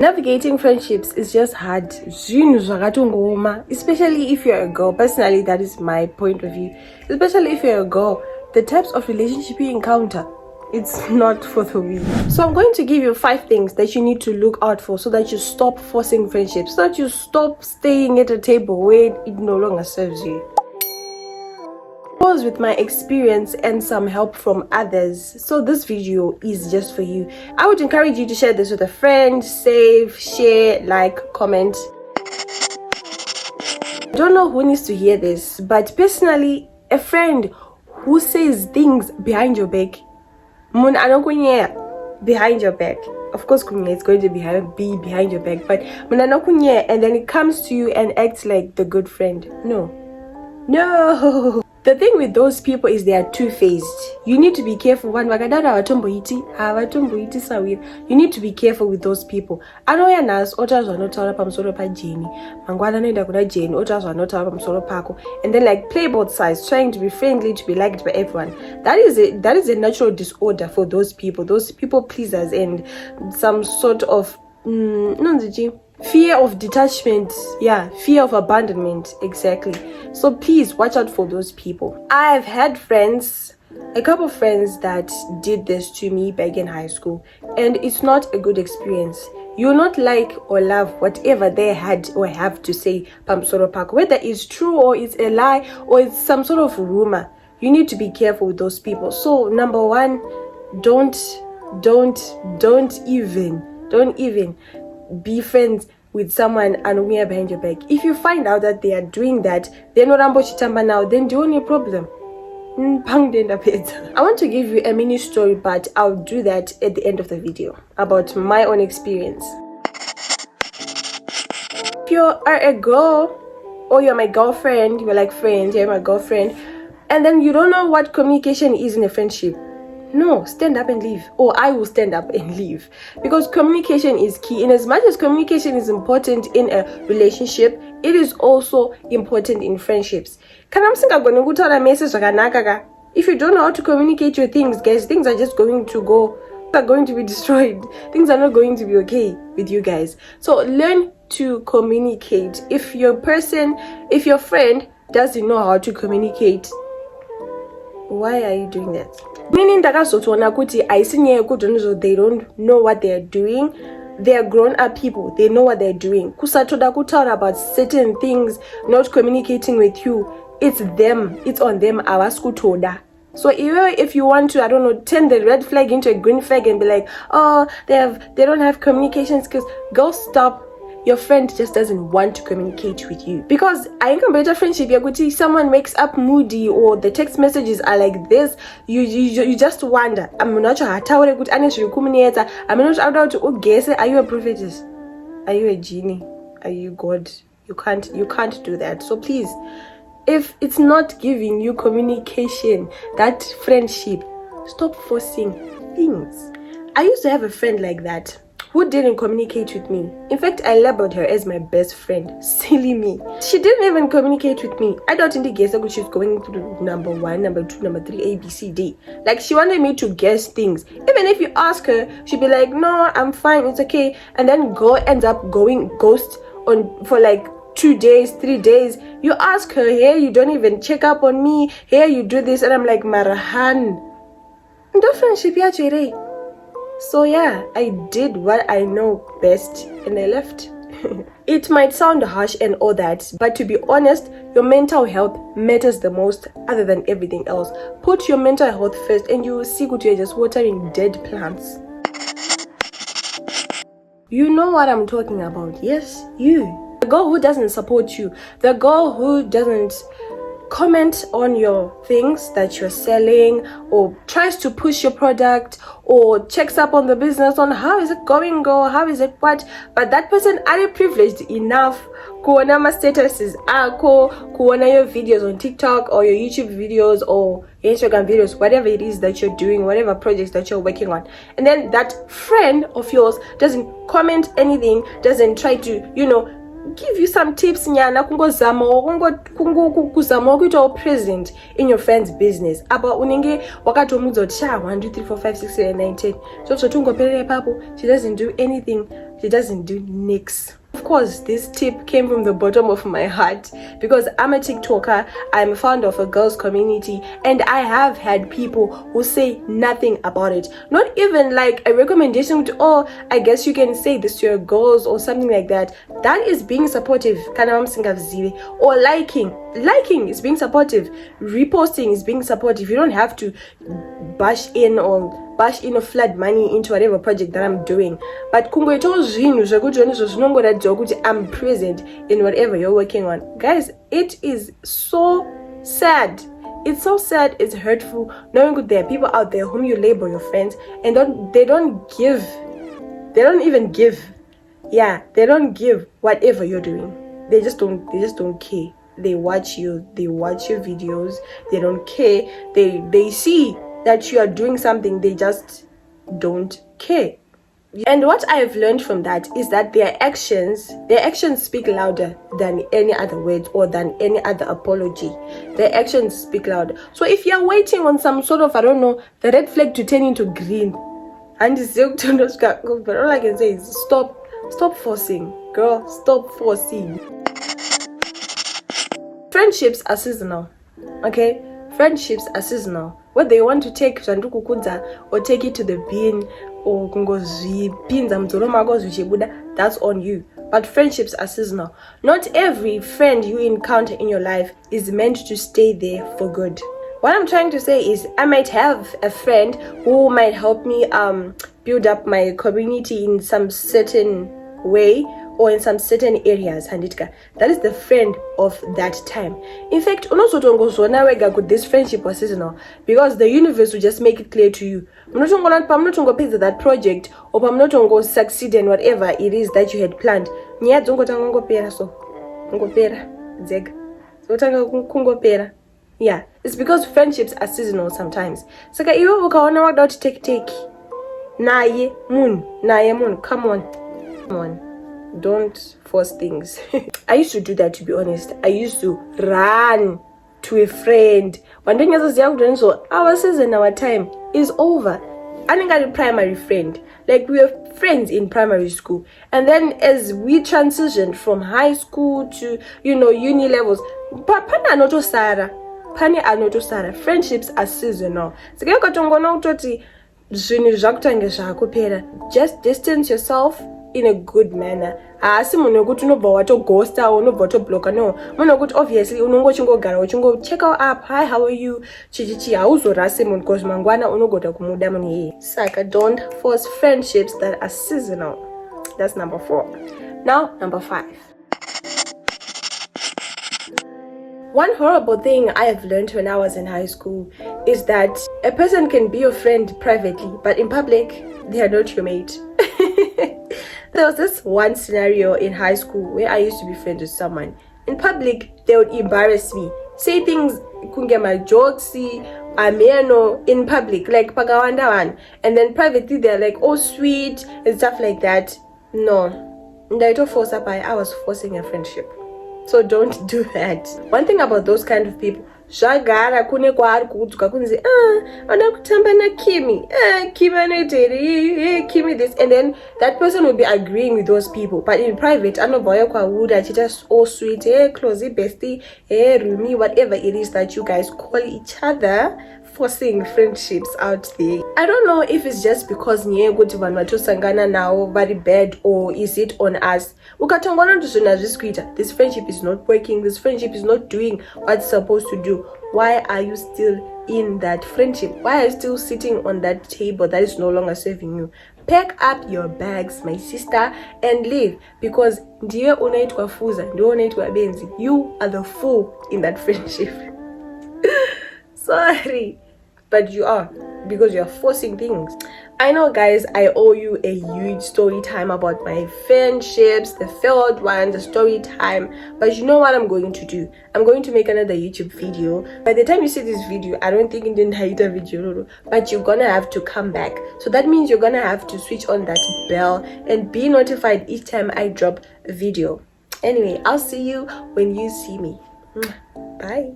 Navigating friendships is just hard, especially if you're a girl. Personally, that is my point of view. Especially if you're a girl, the types of relationship you encounter, it's not for the weak. So I'm going to give you 5 things that you need to look out for so that you stop forcing friendships, so that you stop staying at a table where it no longer serves you. With my experience and some help from others, so this video is just for you. I would encourage you to share this with a friend, save, share, like, comment. I don't know who needs to hear this, but personally, a friend who says things behind your back, behind your back, of course it's going to be behind your back, but and then it comes to you and acts like the good friend. No. The thing with those people is they are two-faced. You need to be careful. You need to be careful with those people. I know you're nice, others are not Jenny. And then like play both sides, trying to be friendly, to be liked by everyone. That is a natural disorder for those people. Those people pleasers and some sort of fear of detachment, fear of abandonment, exactly. So please watch out for those people. I've had a couple of friends that did this to me back in high school, and it's not a good experience. You'll not like or love whatever they had or have to say, whether it's true or it's a lie or it's some sort of rumor. You need to be careful with those people. So number 1, don't even be friends with someone and we are behind your back. If you find out that they are doing that, they're not rambo chitamba now, then the only problem. I want to give you a mini story, but I'll do that at the end of the video about my own experience. If you are a girl or you're my girlfriend, you're like friends, you're my girlfriend, and then you don't know what communication is in a friendship, no, stand up and leave, or I will stand up and leave, because communication is key. In as much as communication is important in a relationship, it is also important in friendships. If you don't know how to communicate your things, guys, things are just going to be destroyed. Things are not going to be okay with you guys. So learn to communicate. If your friend doesn't know how to communicate, why are you doing that? Meaning that they don't know what they're doing. They're grown-up people. They know what they're doing. Kusatoda kutaura about certain things, not communicating with you. It's them. It's on them. So if you want to, turn the red flag into a green flag and be like, oh, they don't have communication skills, go stop. Your friend just doesn't want to communicate with you. Because I think a better friendship, someone wakes up moody or the text messages are like this, you just wonder, I'm not sure how to guess, are you a prophetess? Are you a genie? Are you God? You can't do that. So please, if it's not giving you communication, that friendship, stop forcing things. I used to have a friend like that who didn't communicate with me. In fact, I labeled her as my best friend. Silly me. She didn't even communicate with me. I don't think she was going through number 1, number 2, number 3, A, B, C, D. Like, she wanted me to guess things. Even if you ask her, she'd be like, no, I'm fine, it's okay. And then ends up going ghost for like 2 days, 3 days. You ask her, hey, you don't even check up on me. Hey, you do this. And I'm like, Marahan. No friendship, So yeah, I did what I know best and I left. It might sound harsh and all that, but to be honest, your mental health matters the most other than everything else. Put your mental health first and you will see good, you're just watering dead plants. You know what I'm talking about. Yes, you. The girl who doesn't support you. The girl who doesn't comment on your things that you're selling, or tries to push your product, or checks up on the business on how is it going, how is it what, but that person are privileged enough kuona ma statuses ako, kuona your videos on TikTok or your YouTube videos or Instagram videos, whatever it is that you're doing, whatever projects that you're working on, and then that friend of yours doesn't comment anything, doesn't try to give you some tips nyana kungozama kuita present in your friend's business. Aba unenge wakatomudza kuti 1 2 3 4 5 6 7 8 9 10 so tungopelele papo, she doesn't do anything. she doesn't do nix. Of course, this tip came from the bottom of my heart because I'm a TikToker, I'm fond of a girls community, and I have had people who say nothing about it. Not even like a recommendation to, oh, I guess you can say this to your girls or something like that. That is being supportive. Or liking is being supportive. Reposting is being supportive. You don't have to bash in or flood money into whatever project that I'm doing. But I'm present in whatever you're working on. Guys, it is so sad. It's so sad, it's hurtful knowing that there are people out there whom you label your friends and they don't even give whatever you're doing. They just don't care. They watch your videos, they don't care. They see that you are doing something, they just don't care. And what I've learned from that is that their actions speak louder than any other words or than any other apology. Their actions speak louder. So if you're waiting on some sort of, I don't know, the red flag to turn into green, and but all I can say is stop forcing, girl, stop forcing. Friendships are seasonal, okay? Friendships are seasonal. Whether you want to take Shandukukunza or take it to the bin or that's on you. But friendships are seasonal. Not every friend you encounter in your life is meant to stay there for good. What I'm trying to say is I might have a friend who might help me build up my community in some certain way or in some certain areas, Handitka. That is the friend of that time. In fact, this friendship was seasonal because the universe will just make it clear to you. I'm not going to pay that project or I'm not going to succeed in whatever it is that you had planned. Yeah, it's because friendships are seasonal sometimes. Saka iwe ukaona wada take naye moon, come on. Don't force things. I used to do that, to be honest. I used to run to a friend. One thing as so our season, our time is over. I think I got a primary friend. Like we were friends in primary school. And then as we transitioned from high school to, uni levels, friendships are seasonal. Just distance yourself in a good manner. Asi munhu wekuti unobva watoghosta unobva watobloka, no. Munhu wekuti obviously unongochingogara uchingocheck up, hi, how are you, chichichi, hauzorasi munhu because mangwana unogota kumuda munhu iyeye. Saka don't force friendships that are seasonal. That's number 4. Now number 5. One horrible thing I have learned when I was in high school is that a person can be your friend privately, but in public, they are not your mate. There was this one scenario in high school where I used to be friends with someone. In public, they would embarrass me. Say things, my jokes, ameno in public, like pagawandawan. And then privately, they're like, oh, sweet, and stuff like that. No. I was forcing a friendship. So don't do that. One thing about those kind of people, zvagara kune kwaari kudzuka kunzi oda kutamba naKimi, Kimi this, and then that person will be agreeing with those people, but in private anobva kwauri achita all sweet, close bestie, Rumi, whatever it is that you guys call each other, forcing friendships out there. I don't know if it's just because nye kuti vanhu vatosangana nawo very bad, or is it on us. Ukatongona kuti zvinhu hazvisikuita, this friendship is not working, this friendship is not doing what it's supposed to do. Why are you still in that friendship? Why are you still sitting on that table that is no longer serving you? Pack up your bags, my sister, and leave, because ndiye unaitwa fuza, ndiye unaitwa benzi. You are the fool in that friendship. Sorry, but you are, because you are forcing things. I know, guys, I owe you a huge story time about my friendships, the failed one, the story time. But you know what I'm going to do? I'm going to make another YouTube video. By the time you see this video, I don't think it's a video, but you're gonna have to come back. So that means you're gonna have to switch on that bell and be notified each time I drop a video. Anyway, I'll see you when you see me. Bye.